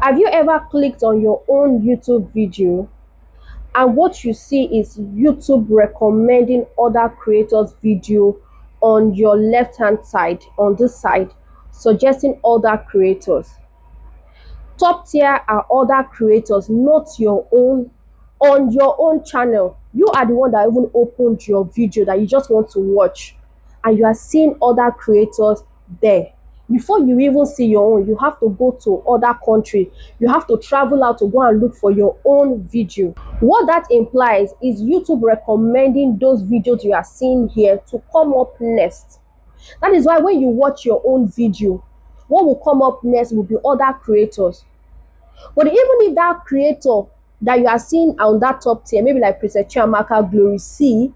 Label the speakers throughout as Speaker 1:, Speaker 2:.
Speaker 1: Have you ever clicked on your own YouTube video and what you see is YouTube recommending other creators' video on your left hand side, on this side, suggesting other creators? Top tier are other creators, not your own, on your own channel. You are the one that even opened your video that you just want to watch, and you are seeing other creators there. Before you even see your own, you have to go to other country. You have to travel out to go and look for your own video. What that implies is YouTube recommending those videos you are seeing here to come up next. That is why when you watch your own video, what will come up next will be other creators. But even if that creator that you are seeing on that top tier, maybe like Princess Chiamaka, Glory C,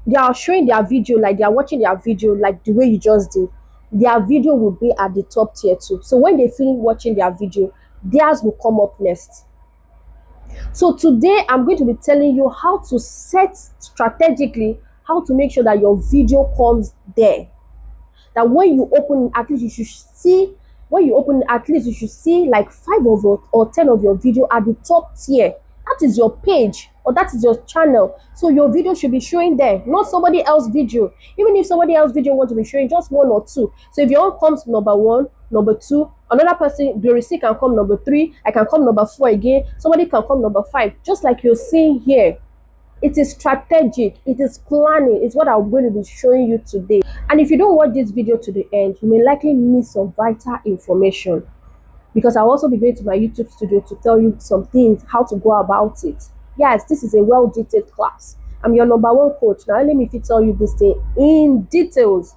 Speaker 1: they are showing their video, like they are watching their video like the way you just did, their video will be at the top tier too. So when they finish watching their video, theirs will come up next. So today I'm going to be telling you how to set strategically, how to make sure that your video comes there. That when you open, at least you should see, when you open, at least you should see like 5 of your or 10 of your video at the top tier. That is your page or that is your channel. So your video should be showing there, not somebody else's video. Even if somebody else's video wants to be showing just 1 or 2. So if your own comes number 1, number 2, another person, Glory C, can come number 3, I can come number 4 again, somebody can come number 5, just like you're seeing here. It is strategic, it is planning, it's what I'm going to be showing you today. And if you don't watch this video to the end, you may likely miss some vital information, because I'll also be going to my YouTube studio to tell you some things, how to go about it. Yes, this is a well-detailed class. I'm your number 1 coach. Now let me tell you this thing in details.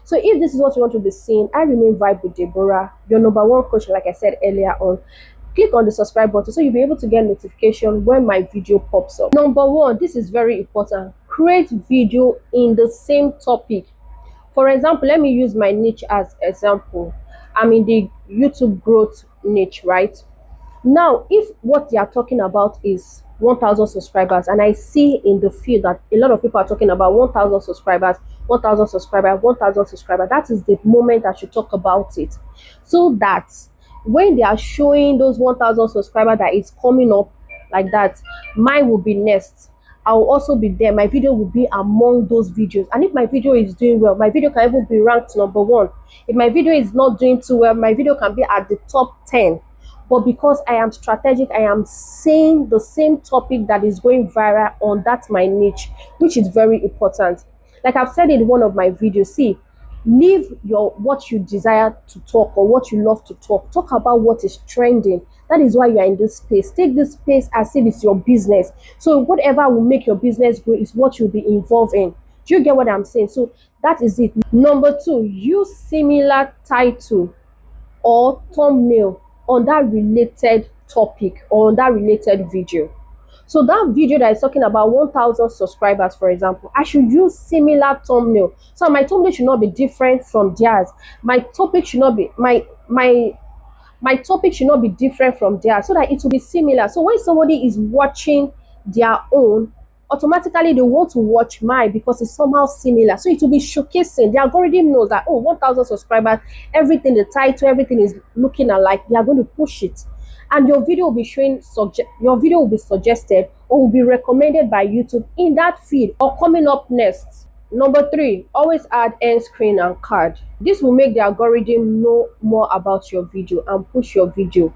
Speaker 1: So if this is what you want to be seeing, I remain Vibe with Deborah, your number 1 coach, like I said earlier on. Click on the subscribe button so you'll be able to get notification when my video pops up. Number 1, this is very important. Create video in the same topic. For example, let me use my niche as example. I'm in the YouTube growth niche, right? Now, if what they are talking about is 1,000 subscribers, and I see in the field that a lot of people are talking about 1,000 subscribers, 1,000 subscribers, 1,000 subscribers, that is the moment I should talk about it. So that when they are showing those 1,000 subscribers that is coming up like that, mine will be next. I will also be there. My video will be among those videos. And if my video is doing well, my video can even be ranked number 1. If my video is not doing too well, my video can be at the top 10. But because I am strategic, I am saying the same topic that is going viral on that my niche, which is very important. Like I've said in one of my videos, see, leave your what you desire to talk or what you love to talk. Talk about what is trending. That is why you are in this space. Take this space as if it's your business. So whatever will make your business grow is what you'll be involved in. Do you get what I'm saying? So that is it. Number 2, use similar title or thumbnail on that related topic or on that related video. So that video that is talking about 1,000 subscribers, for example, I should use similar thumbnail. So my thumbnail should not be different from theirs. My topic should not be my topic should not be different from theirs, so that it will be similar. So when somebody is watching their own, automatically they want to watch mine because it's somehow similar. So it will be showcasing. The algorithm knows that, oh, 1,000 subscribers, everything, the title, everything is looking alike. They are going to push it. And your video will be showing, your video will be suggested or will be recommended by YouTube in that feed or coming up next. Number 3, always add end screen and card. This will make the algorithm know more about your video and push your video.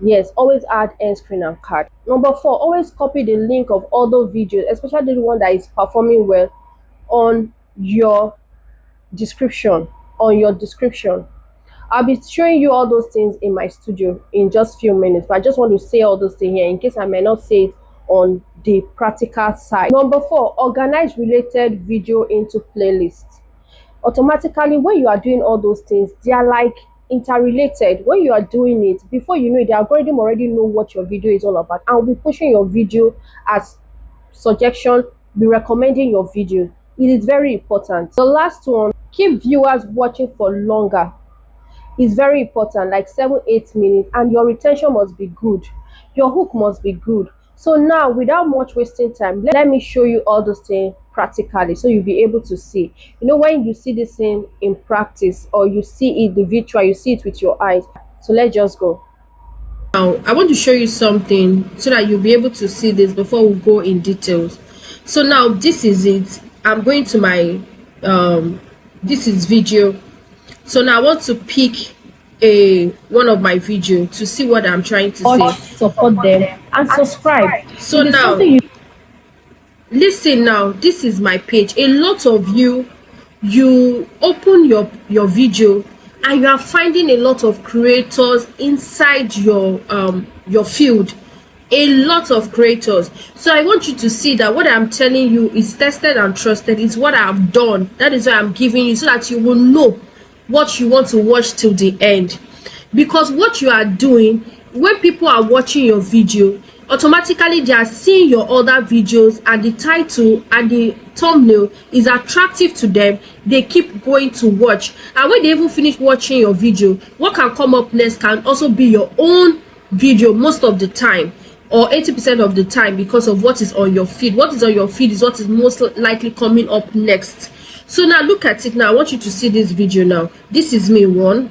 Speaker 1: Yes, always add end screen and card. Number 4, always copy the link of other videos, especially the one that is performing well, on your description. I'll be showing you all those things in my studio in just few minutes, but I just want to say all those things here in case I may not say it on the practical side. Number 4, organize related video into playlists. Automatically, when you are doing all those things, they are like interrelated. When you are doing it, before you know it, the algorithm already know what your video is all about and will be pushing your video as suggestion, be recommending your video. It is very important. The last one, keep viewers watching for longer. It's very important, like 7-8 minutes, and your retention must be good. Your hook must be good. So now, without much wasting time, let me show you all those things practically so you'll be able to see. You know, when you see this thing in practice or you see it the virtual, you see it with your eyes, So let's just go.
Speaker 2: Now I want to show you something so that you'll be able to see this before we go in details. So now this is it. I'm going to my this is video. So now I want to pick a one of my video to see what I'm trying to say.
Speaker 1: Support them and subscribe.
Speaker 2: So
Speaker 1: It is
Speaker 2: now
Speaker 1: something you
Speaker 2: listen, now this is my page. A lot of you open your video and you are finding a lot of creators inside your field, a lot of creators. So I want you to see that what I'm telling you is tested and trusted. It's what I've done. That is why I'm giving you, so that you will know what you want to watch till the end. Because what you are doing, when people are watching your video, automatically they are seeing your other videos, and the title and the thumbnail is attractive to them. They keep going to watch, and when they even finish watching your video, what can come up next can also be your own video most of the time, or 80% of the time, because of what is on your feed. What is on your feed is what is most likely coming up next. So now look at it. Now I want you to see this video. Now this is me, one.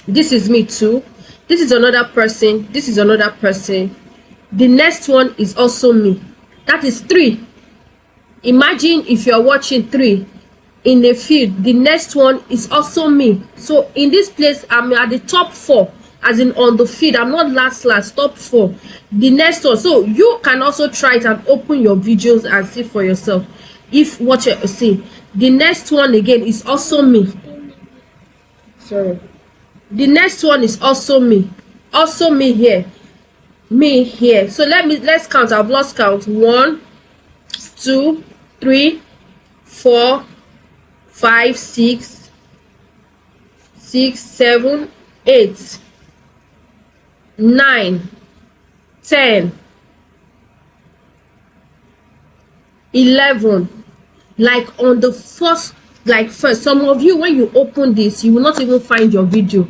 Speaker 2: This is me, two. This is another person. This is another person. The next one is also me. That is three. Imagine if you're watching three in a feed. The next one is also me. So in this place, I'm at the top four, as in on the feed. I'm not last, top four. The next one. So you can also try it and open your videos and see for yourself if what you see. The next one again is also me. Sorry. The next one is also me. Also me here. Me here. So let's count. I've lost count. 1, 2, 3, 4, 5, 6, 7, 8, 9, 10, 11. Like on the first, some of you, when you open this, you will not even find your video.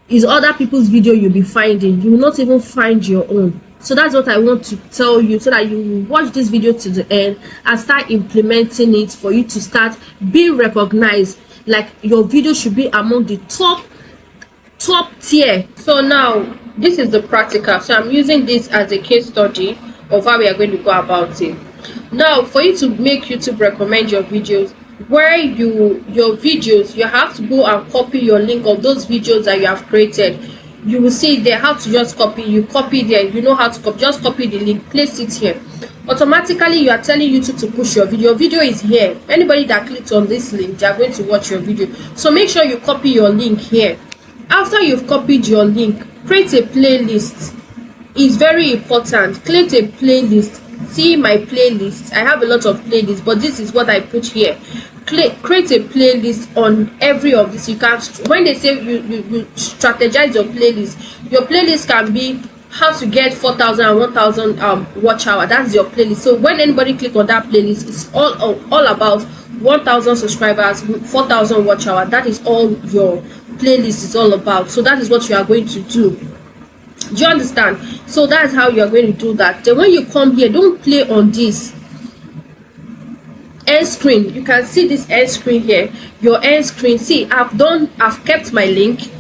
Speaker 2: It's other people's video you'll be finding. You will not even find your own. So that's what I want to tell you, so that you will watch this video to the end and start implementing it, for you to start being recognized. Like your video should be among the top tier. So now this is the practical. So I'm using this as a case study of how we are going to go about it. Now for you to make YouTube recommend your videos, where your videos, you have to go and copy your link of those videos that you have created. You will see they have to just copy. You copy there, you know how to copy. Just copy the link, place it here. Automatically you are telling YouTube to push your video. Your video is here. Anybody that clicks on this link, they are going to watch your video. So make sure you copy your link here. After you've copied your link, create a playlist. It's very important. Create a playlist. See my playlist. I have a lot of playlists, but this is what I put here. Create a playlist on every of this. You can, when they say you strategize your playlist can be how to get 4,000 and 1,000 watch hour. That's your playlist. So when anybody click on that playlist, it's all about 1,000 subscribers, 4,000 watch hour. That is all your playlist is all about. So that is what you are going to do. Do you understand? So that's how you are going to do that. Then when you come here, don't play on this end screen. You can see this end screen here, your end screen. See, I've kept my link,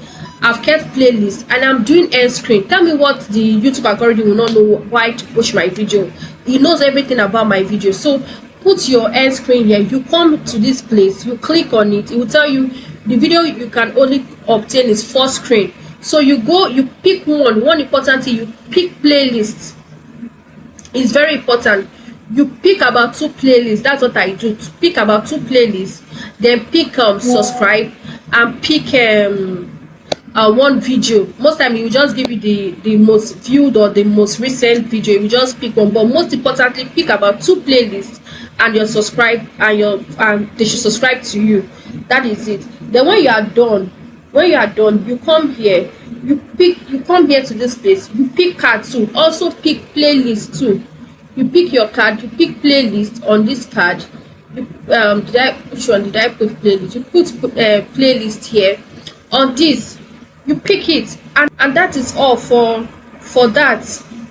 Speaker 2: I've kept playlist, and I'm doing end screen. Tell me what the YouTube algorithm will not know why to push my video. It knows everything about my video. So put your end screen here. You come to this place, you click on it. It will tell you the video you can only obtain is full screen. So you go, you pick one important thing. You pick playlist. It's very important. You pick about 2 playlists. That's what I do. Pick about 2 playlists, then pick subscribe, and pick one video. Most time it will just give you the most viewed or the most recent video. You just pick one, but most importantly, pick about 2 playlists and your subscribe, and they should subscribe to you. That is it. Then when you are done, you come here, you come here to this place, you pick card too. Also pick playlist too. You pick your card, you pick playlist on this card. Which one did I put playlist? You put playlist here on this. You pick it, and that is all for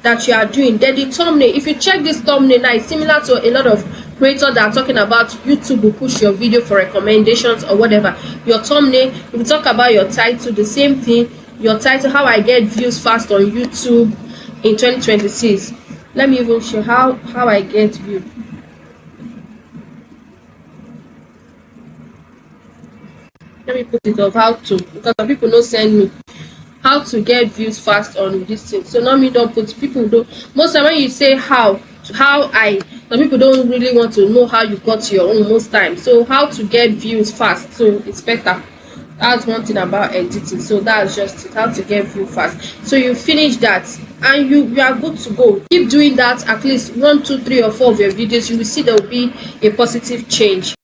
Speaker 2: that you are doing. Then the thumbnail, if you check this thumbnail now, it's similar to a lot of creators that are talking about YouTube will push your video for recommendations or whatever. Your thumbnail, if you talk about your title, the same thing. your title, how I get views fast on YouTube in 2026. Let me even show how I get views. Let me put it of how to, because some people no send me how to get views fast on this thing. So now me don't put, people don't, most time when you say how I, some people don't really want to know how you got your own most time. So how to get views fast, so it's better. That's one thing about editing. So that's just it, how to get view fast. So you finish that and you are good to go. Keep doing that at least 1 2 3 or 4 of your videos. You will see there will be a positive change.